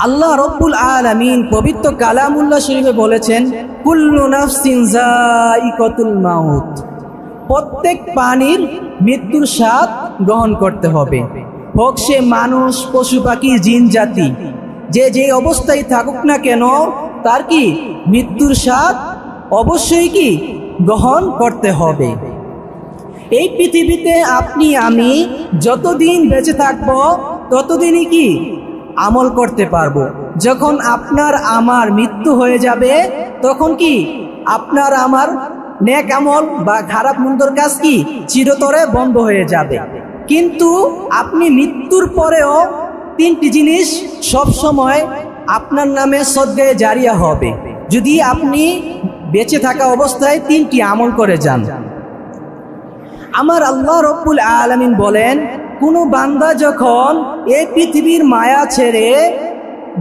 আল্লাহ রব্বুল আলামিন পবিত্র কালামুল্লাহ শরীফে বলেছেন, কুল্লু নাফসিন যায়িকাতুল মাউত, প্রত্যেক প্রাণীর মৃত্যুর স্বাদ গ্রহণ করতে হবে, হোক সে মানুষ, পশু পাখি, জিন জাতি, যে অবস্থায় থাকুক না কেন তার কি মৃত্যুর স্বাদ অবশ্যই কি গ্রহণ করতে হবে। এই পৃথিবীতে আপনি আমি যতদিন বেঁচে থাকব ততদিনই কি আমল করতে পারবো। যখন আপনার আমার মৃত্যু হয়ে যাবে তখন কি আপনার আমার নেক আমল বা খারাপ মন্দর কাজ কি চিরতরে বন্ধ হয়ে যাবে। কিন্তু আপনি মৃত্যুর পরেও তিনটি জিনিস সব সময় আপনার নামে সদকায়ে জারিয়া হবে, যদি আপনি বেঁচে থাকা অবস্থায় তিনটি আমল করে যান। আমার আল্লাহ রব্বুল আলামিন বলেন, কোনো বান্দা যখন এই পৃথিবীর মায়া ছেড়ে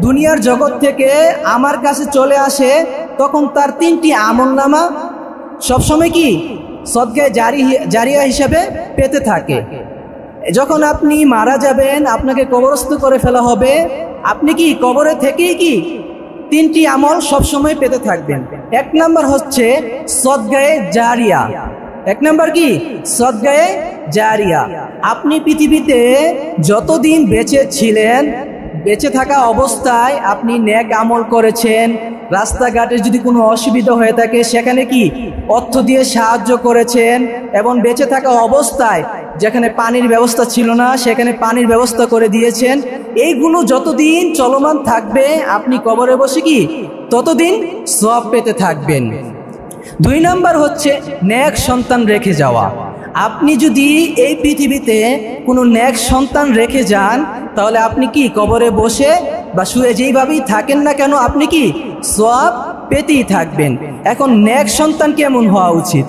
দুনিয়ার জগৎ থেকে আমার কাছে চলে আসে তখন তার তিনটি আমলনামা সবসময় কি সদকায়ে জারিয়া হিসেবে পেতে থাকে। যখন আপনি মারা যাবেন, আপনাকে কবরস্থ করে ফেলা হবে, আপনি কি কবরে থেকেই কি তিনটি আমল সবসময় পেতে থাকবেন। এক নাম্বার হচ্ছে সদকায়ে জারিয়া। এক নাম্বার কি সদকায়ে জারিয়া। আপনি পৃথিবীতে যতদিন বেঁচে ছিলেন, বেঁচে থাকা অবস্থায় আপনি নেক আমল করেছেন, রাস্তাঘাটে যদি কোনো অসুবিধা হয়ে থাকে সেখানে কি অর্থ দিয়ে সাহায্য করেছেন, এবং বেঁচে থাকা অবস্থায় যেখানে পানির ব্যবস্থা ছিল না সেখানে পানির ব্যবস্থা করে দিয়েছেন। এইগুলো যতদিন চলমান থাকবে আপনি কবরে বসে কি ততদিন সওয়াব পেতে থাকবেন। দুই নাম্বার হচ্ছে নেক সন্তান রেখে যাওয়া। আপনি যদি এই পৃথিবীতে কোনো নেক সন্তান রেখে যান তাহলে আপনি কি কবরে বসে বা শুয়ে যেইভাবেই থাকেন না কেন আপনি কি সওয়াব পেতেই থাকবেন। এখন নেক সন্তান কেমন হওয়া উচিত?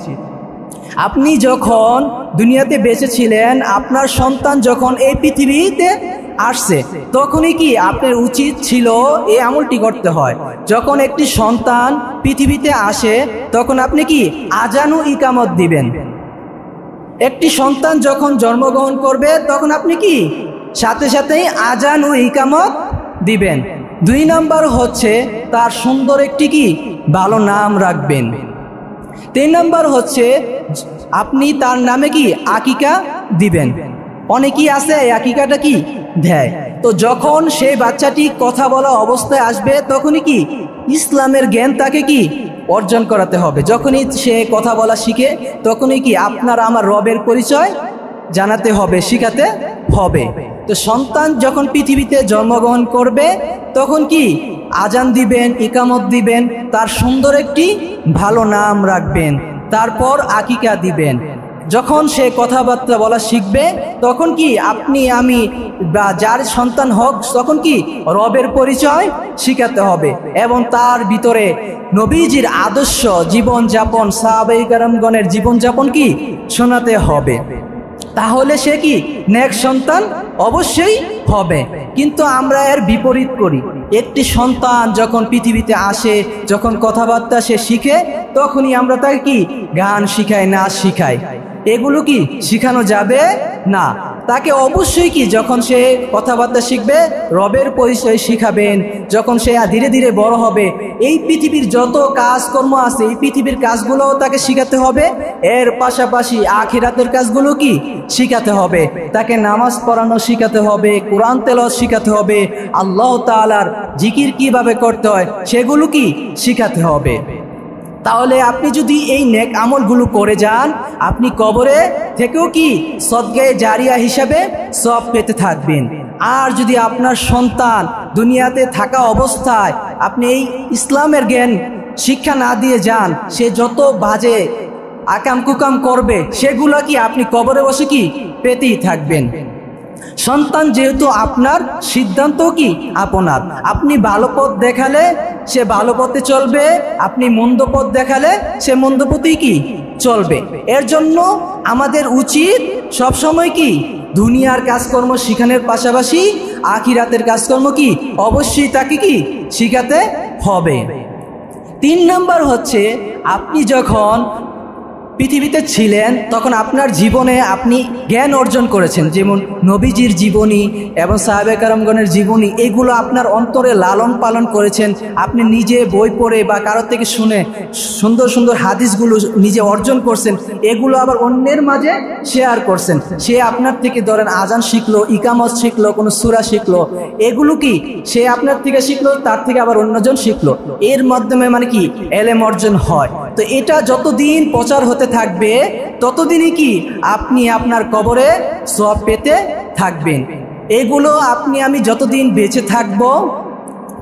আপনি যখন দুনিয়াতে বেঁচে ছিলেন, আপনার সন্তান যখন এই পৃথিবীতে আসছে তখনই কি আপনার উচিত ছিল এই আমলটি করতে হয়। যখন একটি সন্তান পৃথিবীতে আসে তখন আপনি কি আজান ও ইকামত দিবেন। একটি সন্তান যখন জন্মগ্রহণ করবে তখন আপনি কি সাথে সাথেই আজান ও ইকামত দিবেন। দুই নাম্বার হচ্ছে তার সুন্দর একটি কি ভালো নাম রাখবেন। তিন নাম্বার হচ্ছে আপনি তার নামে কি আকিকা দিবেন। অনেকেই আছে এই আকিকাটা কি দেয়। তো যখন সেই বাচ্চাটি কথা বলা অবস্থায় আসবে তখনই কি ইসলামের জ্ঞান তাকে কি অর্জন করাতে হবে। যখনই সে কথা বলা শিখে তখনই কি আপনার আমার রবের পরিচয় জানাতে হবে, শিখাতে হবে। তো সন্তান যখন পৃথিবীতে জন্মগ্রহণ করবে তখন কি আজান দিবেন, ইকামত দিবেন, তার সুন্দর একটি ভালো নাম রাখবেন, তারপর আকিকা দিবেন। যখন সে কথাবার্তা বলা শিখবে তখন কি আপনি আমি বা যার সন্তান হোক তখন কি রবের পরিচয় শিখাতে হবে, এবং তার ভিতরে নবীজির আদর্শ জীবনযাপন, সাহাবায়ে কেরামগণের জীবনযাপন কি শোনাতে হবে। তাহলে সে কি নেক সন্তান অবশ্যই হবে। কিন্তু আমরা এর বিপরীত করি। একটি সন্তান যখন পৃথিবীতে আসে, যখন কথাবার্তা সে শিখে তখনই আমরা তাকে কি গান শিখাই, নাচ শিখাই। এগুলো কি শিখানো যাবে না। তাকে অবশ্যই কি যখন সে কথাবার্তা শিখবে রবের পরিচয় শিখাবেন। যখন সে ধীরে ধীরে বড় হবে এই পৃথিবীর যত কাজকর্ম আছে এই পৃথিবীর কাজগুলোও তাকে শিখাতে হবে। এর পাশাপাশি আখিরাতের কাজগুলো কি শিখাতে হবে। তাকে নামাজ পড়ানো শিখাতে হবে, কোরআন তেলাওয়াত শিখাতে হবে, আল্লাহ তাআলার জিকির কিভাবে করতে হয় সেগুলো কি শিখাতে হবে। তাহলে আপনি যদি এই নেক আমলগুলো করে যান আপনি কবরে থেকেও কি সদকায়ে জারিয়া হিসাবে সওয়াব পেতে থাকবেন। আর যদি আপনার সন্তান দুনিয়াতে থাকা অবস্থায় আপনি এই ইসলামের জ্ঞান শিক্ষা না দিয়ে যান, সে যত বাজে আকাম কুকাম করবে সেগুলো কি আপনি কবরে বসে কি পেতেই থাকবেন। সন্তান যেহেতু আপনার, সিদ্ধান্ত কি আপনার। আপনি ভালো পথ দেখালে সে ভালো পথে চলবে, আপনি মন্দ পথ দেখালে সে মন্দ পথেই কি চলবে। এর জন্য আমাদের উচিত সবসময় কি দুনিয়ার কাজকর্ম শিখানোর পাশাপাশি আখিরাতের কাজকর্ম কি অবশ্যই তাকে কি শিখাতে হবে। তিন নাম্বার হচ্ছে আপনি যখন পৃথিবীতে ছিলেন তখন আপনার জীবনে আপনি জ্ঞান অর্জন করেছেন, যেমন নবীজির জীবনী এবং সাহাবে কেরামগণের জীবনী, এগুলো আপনার অন্তরে লালন পালন করেছেন। আপনি নিজে বই পড়ে বা কারোর থেকে শুনে সুন্দর সুন্দর হাদিসগুলো নিজে অর্জন করছেন, এগুলো আবার অন্যের মাঝে শেয়ার করছেন। সে আপনার থেকে ধরেন আজান শিখলো, ইকামত শিখলো, কোনো সূরা শিখলো, এগুলো কি সে আপনার থেকে শিখলো, তার থেকে আবার অন্যজন শিখলো, এর মাধ্যমে মানে কি এলেম অর্জন হয়। তো এটা যতদিন প্রচার হতে থাকবে ততদিনই কি আপনি আপনার কবরে সওয়াব পেতে থাকবেন। এগুলো আপনি আমি যতদিন বেঁচে থাকব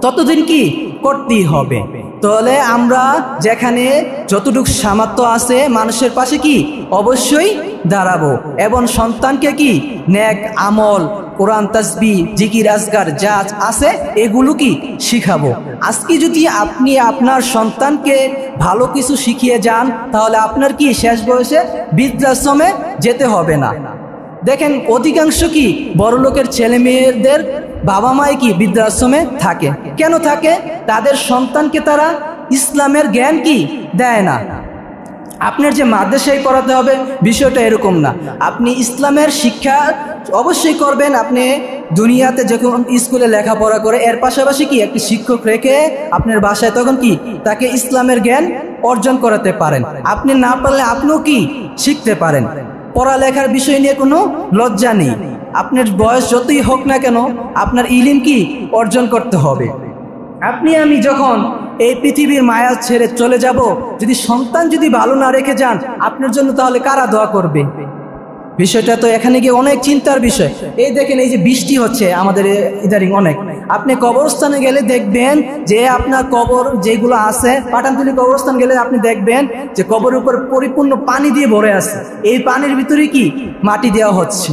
ততদিন কি করতেই হবে। তাহলে আমরা যেখানে যতটুকু সামর্থ্য আছে মানুষের পাশে কি অবশ্যই দাঁড়াবো, এবং সন্তানকে কি নেক আমল, কোরআন, তাসবিহ, জিকির, আজকার যা আছে এগুলো কি শিখাবো। আজকে যদি আপনি আপনার সন্তানকে ভালো কিছু শিখিয়ে যান তাহলে আপনার কি শেষ বয়সে বৃদ্ধাশ্রমে যেতে হবে না। দেখেন অধিকাংশ কি বড়লোকের ছেলে মেয়েদের বাবা মাই কি বৃদ্ধাশ্রমে থাকে। কেন থাকে? তাদের সন্তানকে তারা ইসলামের জ্ঞান কি দেয় না। আপনার যে মাদ্রাসায় পড়াতে হবে বিষয়টা এরকম না, আপনি ইসলামের শিক্ষা অবশ্যই করবেন। আপনি দুনিয়াতে যখন স্কুলে লেখাপড়া করে এর পাশাপাশি কি একটি শিক্ষক রেখে আপনার বাসায় তখন কি তাকে ইসলামের জ্ঞান অর্জন করাতে পারেন। আপনি না পারলে আপনিও কি শিখতে পারেন। পড়ালেখার বিষয় নিয়ে কোনো লজ্জা নেই। আপনার বয়স যতই হোক না কেন আপনার ইলম কি অর্জন করতে হবে। আপনি আমি যখন এই পৃথিবীর মায়া ছেড়ে চলে যাব, যদি সন্তান যদি ভালো না রেখে যান আপনার জন্য, তাহলে কারা দোয়া করবে? বিষয়টা তো এখানে গিয়ে অনেক চিন্তার বিষয়। এই দেখেন, এই যে বৃষ্টি হচ্ছে আমাদের ইদারিং অনেক, আপনি কবরস্থানে গেলে দেখবেন যে আপনার কবর যেগুলো আছে, পাঠানতলী কবরস্থান গেলে আপনি দেখবেন যে কবরের উপর পরিপূর্ণ পানি দিয়ে ভরে আছে। এই পানির ভিতরে কি মাটি দেওয়া হচ্ছে।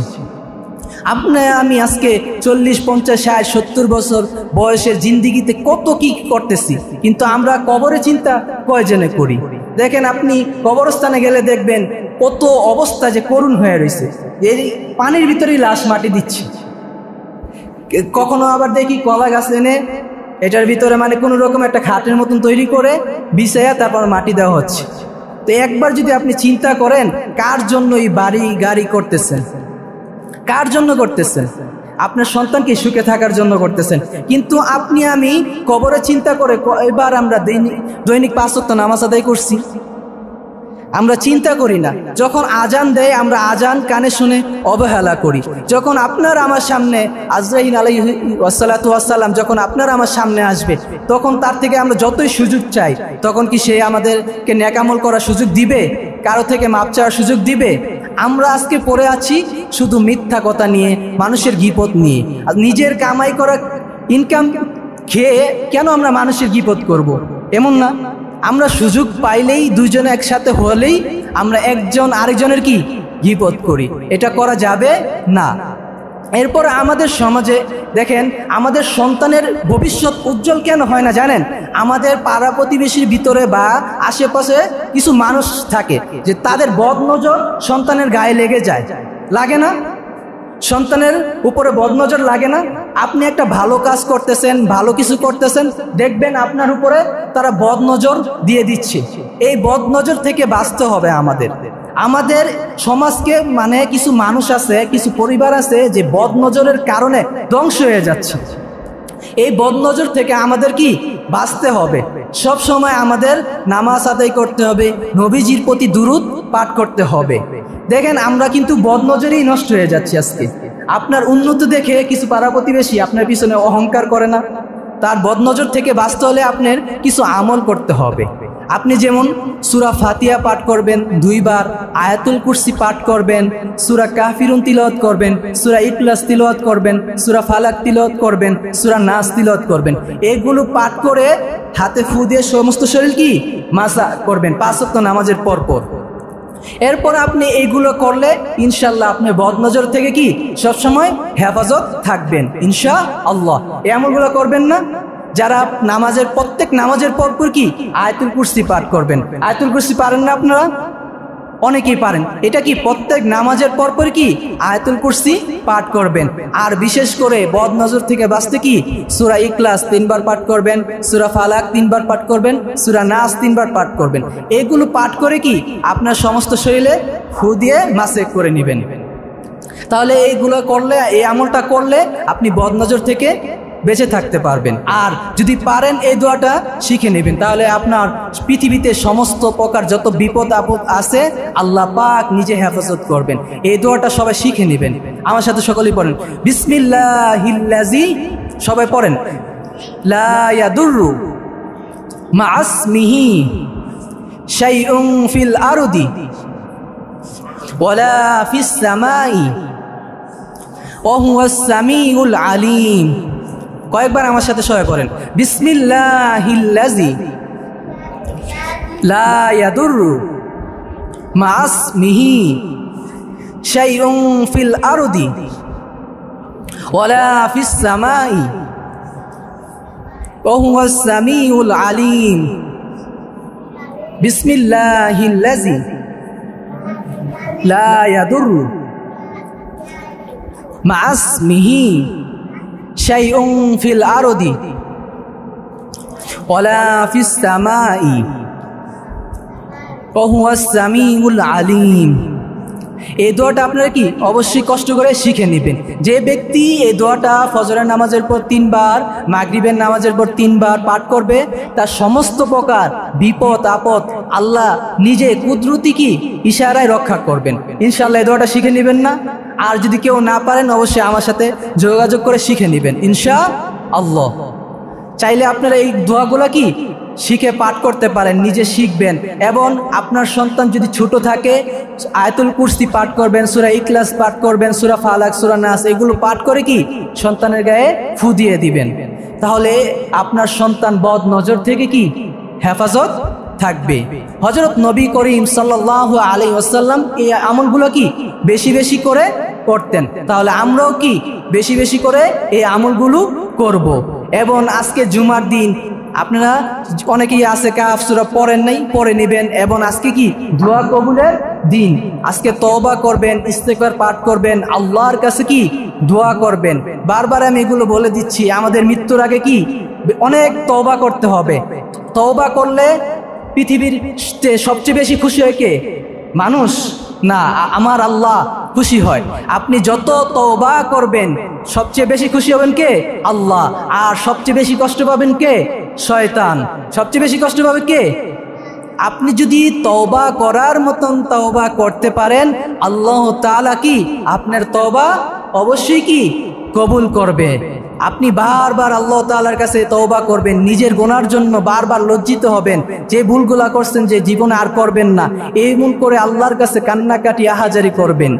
আপনি আমি আজকে 40, 50, 60, 70 বছর বয়সের জিন্দিগিতে কত কি করতেছি, কিন্তু আমরা কবরে চিন্তা কয়জনে করি? দেখেন আপনি কবরস্থানে গেলে দেখবেন কত অবস্থা যে করুণ হয়ে রয়েছে, এই পানির ভিতরেই লাশ মাটি দিচ্ছে। কখনো আবার দেখি কলা গাছ এনে এটার ভিতরে মানে কোনো রকম একটা খাটের মতন তৈরি করে বিছাইয়া তারপর মাটি দেওয়া হচ্ছে। তো একবার যদি আপনি চিন্তা করেন কার জন্য এই বাড়ি গাড়ি করতেছেন, কার জন্য করতেছেন? আপনার সন্তানকে সুখে থাকার জন্য করতেছেন। কিন্তু আপনি আমি কবরে চিন্তা করে এবার আমরা দৈনিক 5 ওয়াক্ত নামাজ আদায় করছি, আমরা চিন্তা করি না। যখন আজান দেয় আমরা আজান কানে শুনে অবহেলা করি। যখন আপনার আমার সামনে আজরাইল আলাইহিস সালাতু ওয়াস সালাম যখন আপনার আমার সামনে আসবে, তখন তার থেকে আমরা যতই সুযোগ চাই, তখন কি সে আমাদেরকে নেক আমল করার সুযোগ দিবে? কারো থেকে মাপ চাওয়ার সুযোগ দিবে? আমরা আজকে পড়ে আছি শুধু মিথ্যা কথা নিয়ে, মানুষের গীপত নিয়ে। আর নিজের কামাই করা ইনকাম খেয়ে কেন আমরা মানুষের গীপত করব? এমন না, আমরা সুযোগ পাইলেই দুজনে একসাথে হলেই আমরা একজন আরেকজনের কি গীপত করি। এটা করা যাবে না। এরপর আমাদের সমাজে দেখেন আমাদের সন্তানের ভবিষ্যৎ উজ্জ্বল কেন হয় না জানেন? আমাদের পাড়া প্রতিবেশীর ভিতরে বা আশেপাশে কিছু মানুষ থাকে যে তাদের বদনজর সন্তানের গায়ে লেগে যায়। লাগে না? সন্তানের উপরে বদনজর লাগে না? আপনি একটা ভালো কাজ করতেছেন, ভালো কিছু করতেছেন, দেখবেন আপনার উপরে তারা বদনজর দিয়ে দিচ্ছে। এই বদনজর থেকে বাঁচতে হবে আমাদের। আমাদের সমাজকে মানে কিছু মানুষ আছে, কিছু পরিবার আছে যে বদনজরের কারণে ধ্বংস হয়ে যাচ্ছে। এই বদনজর থেকে আমাদের কি বাঁচতে হবে। সব সময় আমাদের নামাজ আদায় করতে হবে, নবীজির প্রতি দুরূদ পাঠ করতে হবে। দেখেন আমরা কিন্তু বদনজরেই নষ্ট হয়ে যাচ্ছি আজকে। আপনার উন্নত দেখে কিছু পাড়া প্রতিবেশী আপনার পিছনে অহংকার করে না? তার বদনজর থেকে বাঁচতে হলে আপনার কিছু আমল করতে হবে। আপনি যেমন সূরা ফাতিহা পাঠ করবেন 2 বার, আয়াতুল কুরসি পাঠ করবেন, সূরা কাফিরুন তিলাওয়াত করবেন, সূরা ইখলাস তিলাওয়াত করবেন, সূরা ফালাক তিলাওয়াত করবেন, সূরা নাস তিলাওয়াত করবেন। এগুলো পাঠ করে হাতে ফু দিয়ে সমস্ত শরীর কি মাসা করবেন 5 ওয়াক্ত নামাজের পর পর। এরপর আপনি এইগুলো করলে ইনশাআল্লাহ আপনি বদনজর থেকে কি সবসময় হেফাজত থাকবেন ইনশাআল্লাহ। এই আমলগুলো করবেন না? যারা নামাজের প্রত্যেক নামাজের পর কি আয়াতুল কুরসি পাঠ করবেন। আয়াতুল কুরসি পারেন না আপনারা? অনেকেই পারেন। এটা কি প্রত্যেক নামাজের পরপর কি আয়াতুল কুরসি পাঠ করবেন। আর বিশেষ করে বদনজর থেকে বাঁচতে কি সূরা ইখলাস 3 বার পাঠ করবেন, সূরা ফালাক 3 বার পাঠ করবেন, সূরা নাস 3 বার পাঠ করবেন। এগুলো পাঠ করে কি আপনার সমস্ত শরীরে ফু দিয়ে মাসেক করে নেবেন। তাহলে এইগুলো করলে, এই আমলটা করলে আপনি বদনজর থেকে বেঁচে থাকতে পারবেন। আর যদি পারেন এই দোয়াটা শিখে নেবেন, তাহলে আপনার পৃথিবীতে সমস্ত প্রকার যত বিপদ আপদ আছে আল্লাহ পাক নিজে হেফাজত করবেন। এই দোয়াটা সবাই শিখে নেবেন। আমার সাথে সকলেই পড়েন, বিসমিল্লাহিল্লাযী, সবাই পড়েন, লা ইয়াদুররু মা আসমিহি শাইউন ফিল আরদি ওয়ালা ফিস সামাই ওয়া হুয়াস সামিউল আলিম। কয়েকবার আমার সাথে সবাই পড়েন, বিসমিল্লাহিল্লাযী লা ইয়াদুররু মা আসমিহি শাইউন ফিল আরদি ওয়ালা ফিস সামাই ওয়া হুয়াস সামিউল আলিম। বিসমিল্লাহিল্লাযী লা ইয়াদুররু মা আসমিহি শাইউন ফিল আরদি ওয়ালা ফিস সামাই ওয়া হুয়াস সামিউল আলিম। এই দোয়াটা আপনারা কি অবশ্যই কষ্ট করে শিখে নেবেন। যে ব্যক্তি এই দোয়াটা ফজরের নামাজের পর 3 বার, মাগরিবের নামাজের পর 3 বার পাঠ করবে, তার সমস্ত প্রকার বিপদ আপদ আল্লাহ নিজে কুদরতি কি ইশারায় রক্ষা করবেন। ইনশাআল্লাহ এই দোয়াটা শিখে নেবেন না? আর যদি কেউ না পারেন অবশ্যই আমার সাথে যোগাযোগ করে শিখে নেবেন ইনশাআল্লাহ। চাইলে আপনারা এই দোয়াগুলো কি শিখে পাঠ করতে পারেন, নিজে শিখবেন। এবং আপনার সন্তান যদি ছোট থাকে আয়াতুল কুরসি পাঠ করবেন, সূরা ইখলাস পাঠ করবেন, সূরা ফালাক, সূরা নাস, এগুলো পাঠ করে কি সন্তানের গায়ে ফু দিয়ে দিবেন। তাহলে আপনার সন্তান বদ নজর থেকে কি হেফাজত থাকবে। হযরত নবী করিম সাল্লাল্লাহু আলাইহি ওয়াসাল্লাম এই আমলগুলো কি বেশি বেশি করে করতেন। তাহলে আমরাও কি বেশি বেশি করে এই আমলগুলো করব। এবং আজকে জুমার দিন আপনারা অনেকেই আছে কাফ সূরা পড়েন নাই, পড়ে নেবেন। এবং আজকে কি দোয়া কবুলের দিন, আজকে তওবা করবেন, ইস্তেগফার পাঠ করবেন, আল্লাহর কাছে কি দোয়া করবেন। বারবার আমি এগুলো বলে দিচ্ছি, আমাদের মৃত্যুর আগে কি অনেক তওবা করতে হবে। তওবা করলে পৃথিবীর সবচেয়ে বেশি খুশি হয় কে? মানুষ না, আমার আল্লাহ খুশি হয়। আপনি যত তওবা করবেন সবচেয়ে বেশি খুশি হবেন কে? আল্লাহ। আর সবচেয়ে বেশি কষ্ট পাবেন কে? শয়তান। সবচেয়ে বেশি কষ্ট পাবে কে? আপনি যদি তওবা করার মতন তওবা করতে পারেন, আল্লাহ তাআলা কি আপনার তওবা অবশ্যই কি কবুল করবে। আপনি বারবার আল্লাহ তাআলার কাছে তওবা করবেন, নিজের গুনার জন্য বারবার লজ্জিত হবেন, যে ভুলগুলা করছেন যে জীবনে আর করবেন না, এই ভুল করে আল্লাহর কাছে কান্নাকাটি আহাজারি করবেন।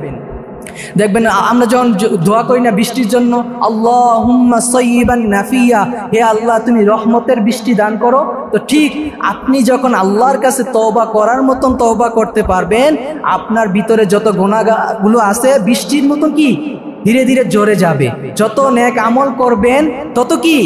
দেখবেন আমরা যখন দোয়া করি না বৃষ্টির জন্য, আল্লাহুম্মা সাইয়্যিবান নাফিয়া, হে আল্লাহ তুমি রহমতের বৃষ্টি দান করো, তো ঠিক আপনি যখন আল্লাহর কাছে তওবা করার মতন তওবা করতে পারবেন, আপনার ভিতরে যত গুনাহগুলো আছে বৃষ্টির মতন কি ধীরে ধীরে ঝরে যাবে। যত নেক আমল করবেন তত কি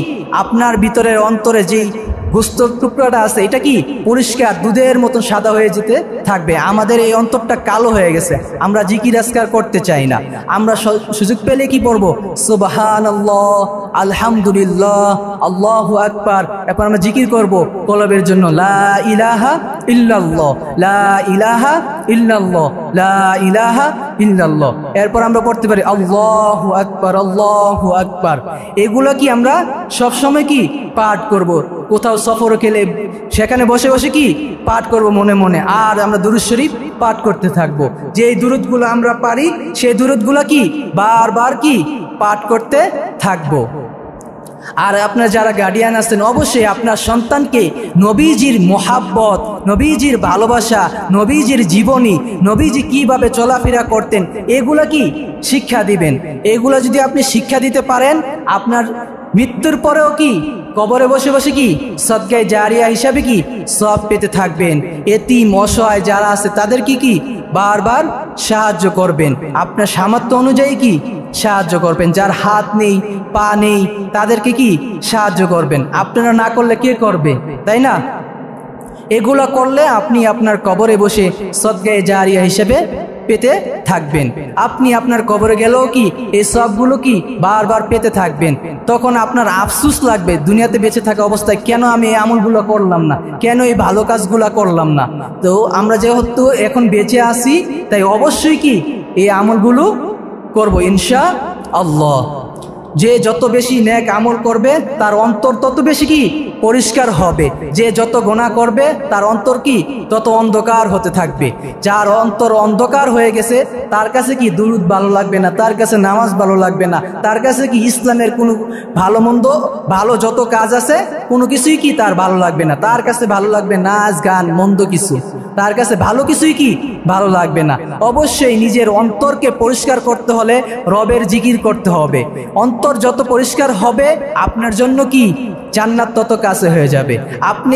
আপনার ভিতরের অন্তরে যেই গোস্তের টুকরাটা আছে এটা কি পরিষ্কার দুধের মতন সাদা হয়ে যেতে থাকবে। আমাদের এই অন্তরটা কালো হয়ে গেছে, আমরা জিকির আজকার করতে চাই না। আমরা সুযোগ পেলে কি পড়বো? সুবহানাল্লাহ, আলহামদুলিল্লাহ, আল্লাহু আকবার। এরপর আমরা জিকির করব কলবের জন্য, লা ইলাহা ইল্লাল্লাহ, লা ইলাহা ইল্লাল্লাহ, লা ইলাহা ইল্লাল্লাহ। এরপর আমরা পড়তে পারি আল্লাহু আকবার, আল্লাহু আকবার। এগুলো কি আমরা সব সময় কি পাঠ করব। কোথাও সফর গেলে সেখানে বসে বসে কি পাঠ করব মনে মনে। আর আমরা দুরূদ শরীফ পাঠ করতে থাকবো। যে দুরূদগুলো আমরা পারি সেই দুরূদগুলো কি বারবার কি পাঠ করতে থাকবো। আর আপনার যারা গার্ডিয়ান আছেন অবশ্যই আপনার সন্তানকে নবীজির মোহাব্বত, নবীজির ভালোবাসা, নবীজির জীবনী, নবীজি কিভাবে চলাফেরা করতেন এগুলা কি শিক্ষা দিবেন। এগুলা যদি আপনি শিক্ষা দিতে পারেন, আপনার মৃত্যুর পরেও কি কবরে বসে বসে কি সদকায়ে জারিয়া হিসাবে কি সওয়াব পেতে থাকবেন। এতিম অসহায় যারা আছে তাদের কি বারবার সাহায্য করবেন, আপনার সামর্থ্য অনুযায়ী কি সাহায্য করবেন। যার হাত নেই পা নেই তাদেরকে কি সাহায্য করবেন। আপনারা না করলে কে করবে, তাই না? এগুলা করলে আপনি আপনার কবরে বসে সদকায়ে জারিয়া হিসেবে পেতে থাকবেন। আপনি আপনার কবরে গেলেও কি এই সবগুলো কি বারবার পেতে থাকবেন। তখন আপনার আফসোস লাগবে দুনিয়াতে বেঁচে থাকা অবস্থায়, কেন আমি এই আমলগুলো করলাম না, কেন এই ভালো কাজগুলো করলাম না। তো আমরা যেহেতু এখন বেঁচে আছি, তাই অবশ্যই কি এই আমলগুলো করব ইনশাআল্লাহ। যে যত বেশি নেক আমল করবে তার অন্তর তত বেশি কি পরিষ্কার হবে। যে যত গুনাহ করবে তার অন্তর কি তত অন্ধকার হতে থাকবে। যার অন্তর অন্ধকার হয়ে গেছে তার কাছে কি দুরূদ ভালো লাগবে না, তার কাছে নামাজ ভালো লাগবে না, তার কাছে কি ইসলামের কোনো ভালো মন্দ ভালো যত কাজ আছে কোনো কিছুই কি তার ভালো লাগবে না। তার কাছে ভালো লাগবে নাচ গান মন্দ কিছু, তার কাছে ভালো কিছুই কি ভালো লাগবে না। অবশ্যই নিজের অন্তরকে পরিষ্কার করতে হলে রবের জিকির করতে হবে। অন্তর যত পরিষ্কার হবে আপনার জন্য কি জান্নাত তত কাছে হয়ে যাবে। আপনি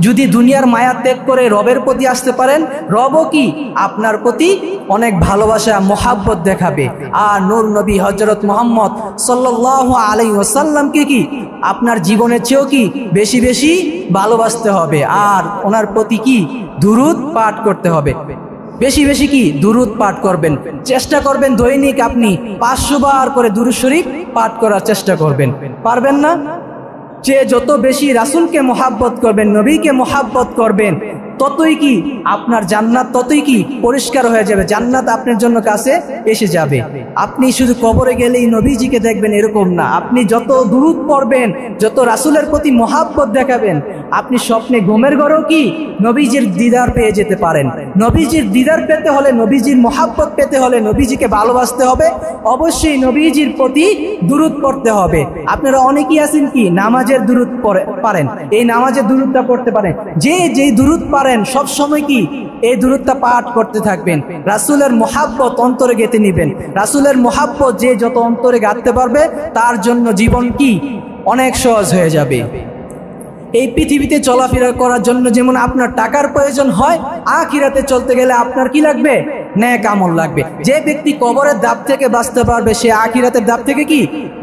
যদি দুনিয়ার মায়া ত্যাগ করে রবের প্রতি আসতে পারেন, রবও কি আপনার প্রতি অনেক ভালোবাসা মোহাব্বত দেখাবে। আর নূর নবী হযরত মুহাম্মদ সাল্লাল্লাহু আলাইহি ওয়াসাল্লামকে কি আপনার জীবনের চেয়েও কি বেশি বেশি ভালোবাসতে হবে। আর ওনার প্রতি কি দুরূদ পাঠ করতে হবে। বেশি বেশি কি দুরূদ পাঠ করবেন, চেষ্টা করবেন দৈনিক আপনি 500 বার করে দুরূদ শরীফ পাঠ করার চেষ্টা করবেন। পারবেন না? যে যত বেশি রাসূলকে মোহাব্বত করবেন, নবীকে মোহাব্বত করবেন, ততই কি আপনার জান্নাত ততই কি পরিষ্কার হয়ে যাবে। জান্নাত আপনার জন্য কাছে এসে যাবে। আপনি শুধু কবরে গেলেই নবীজিকে দেখবেন এরকম না। আপনি যত দুরূদ পড়বেন, যত রাসূলের প্রতি মোহাব্বত দেখাবেন, আপনি স্বপ্নে ঘুমের ঘরেও কি নবীজির দিদার পেয়ে যেতে পারেন। নবীজির দিদার পেতে হলে, নবীজির মোহাব্বত পেতে হলে নবীজিকে ভালোবাসতে হবে। অবশ্যই নবীজির প্রতি দুরূদ পড়তে হবে। আপনারা অনেকেই আছেন কি নামাজের দুরূদ পারেন, এই নামাজের দুরূদটা পড়তে পারেন। যেই দুরূদ পারেন সব সময় কি এই দুরূদটা পাঠ করতে থাকবেন। রাসূলের মোহাব্বত অন্তরে গেঁথে নেবেন। রাসূলের মোহাব্বত যে যত অন্তরে গাঁথতে পারবে তার জন্য জীবন কি অনেক সহজ হয়ে যাবে। এই পৃথিবীতে চলাফেরা করার জন্য যেমন আপনার টাকার প্রয়োজন হয়, আখিরাতে চলতে গেলে আপনার কি লাগবে? নেক আমল লাগবে। যে ব্যক্তি কবরের দাব থেকে বাঁচতে পারবে সে আখিরাতের দাব থেকে কি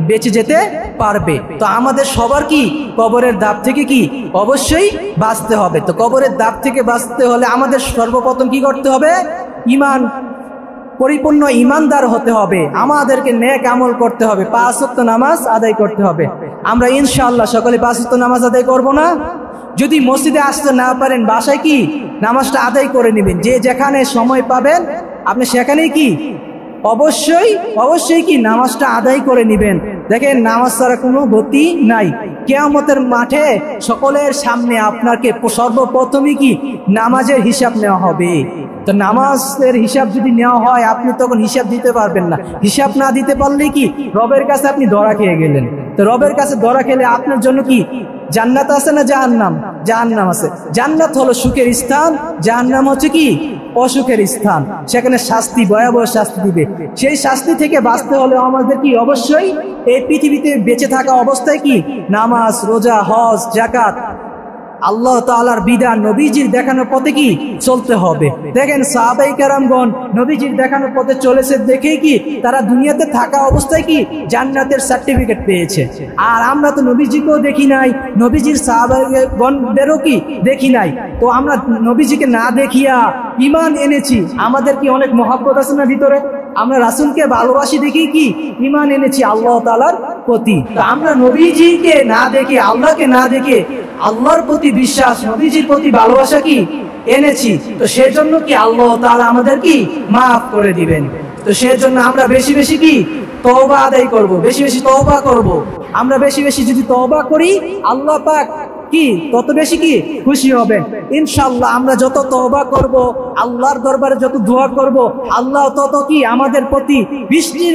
বেঁচে যেতে পারবে। তো আমাদের সবার কি কবরের দাব থেকে কি অবশ্যই বাঁচতে হবে। তো কবরের দাব থেকে বাঁচতে হলে আমাদের সর্বপ্রথম কি করতে হবে? ঈমান, পরিপূর্ণ ঈমানদার হতে হবে। আমাদেরকে নেক আমল করতে হবে, 5 ওয়াক্ত নামাজ আদায় করতে হবে। আমরা ইনশাআল্লাহ সকলে 5 ওয়াক্ত নামাজ আদায় করব না? যদি মসজিদে আসতে না পারেন বাসায় কি নামাজটা আদায় করে নেবেন। যে যেখানে সময় পাবেন আপনি সেখানেই কি অবশ্যই কি নামাজটা আদায় করে নেবেন। দেখেন নামাজ ছাড়া কোনো গতি নাই। কিয়ামতের মাঠে সকলের সামনে আপনাকে সর্বপ্রথমই কি নামাজের হিসাব নেওয়া হবে। তো নামাজের হিসাব যদি নেওয়া হয় আপনি তখন হিসাব দিতে পারবেন না। হিসাব না দিতে পারলে কি রবের কাছে আপনি ধরা খেয়ে গেলেন। তো রবের কাছে ধরা খেলে আপনার জন্য কি জান্নাত আছে না জাহান্নাম? জাহান্নাম আছে। জান্নাত হলো সুখের স্থান, জাহান্নাম হচ্ছে কি অসুখের স্থান। সেখানে শাস্তি, ভয়াবহ শাস্তি দিবে। সেই শাস্তি থেকে বাঁচতে হলে আমাদের কি অবশ্যই এই পৃথিবীতে বেঁচে থাকা অবস্থায় কি নামাজ, রোজা, হজ, যাকাত, আল্লাহ তাআলার বিধান, নবীজির দেখানোর পথে কি চলতে হবে। দেখেন সাহাবায়ে কেরামগণ নবীজির দেখানোর পথে চলেছে দেখেই কি তারা দুনিয়াতে থাকা অবস্থায় কি জান্নাতের সার্টিফিকেট পেয়েছে। আর আমরা তো নবীজিকেও দেখি নাই, নবীজির সাহাবাগণদেরও কি দেখি নাই। তো আমরা নবীজিকে না দেখিয়া ঈমান এনেছি। আমাদের কি অনেক মহব্বত আছে না ভিতরে? আমরা রাসূলকে ভালোবাসি দেখি কি ঈমান এনেছি আল্লাহ তাআলার প্রতি। তো আমরা নবীজিকে না দেখে, আল্লাহকে না দেখে আল্লাহর প্রতি বিশ্বাস, নবীজির প্রতি ভালোবাসা কি এনেছি। তো সেজন্য কি আল্লাহ তাআলা আমাদের কি মাফ করে দিবেন। তো সেজন্য আমরা বেশি বেশি কি তওবা আদায় করব, বেশি বেশি তওবা করব। আমরা বেশি বেশি যদি তওবা করি আল্লাহ পাক কি তত বেশি কি খুশি হবেন ইনশাআল্লাহ। আমরা যত তওবা করব, আল্লাহর দরবারে যত দোয়া করব, আল্লাহ তত কি আমাদের প্রতি বৃষ্টির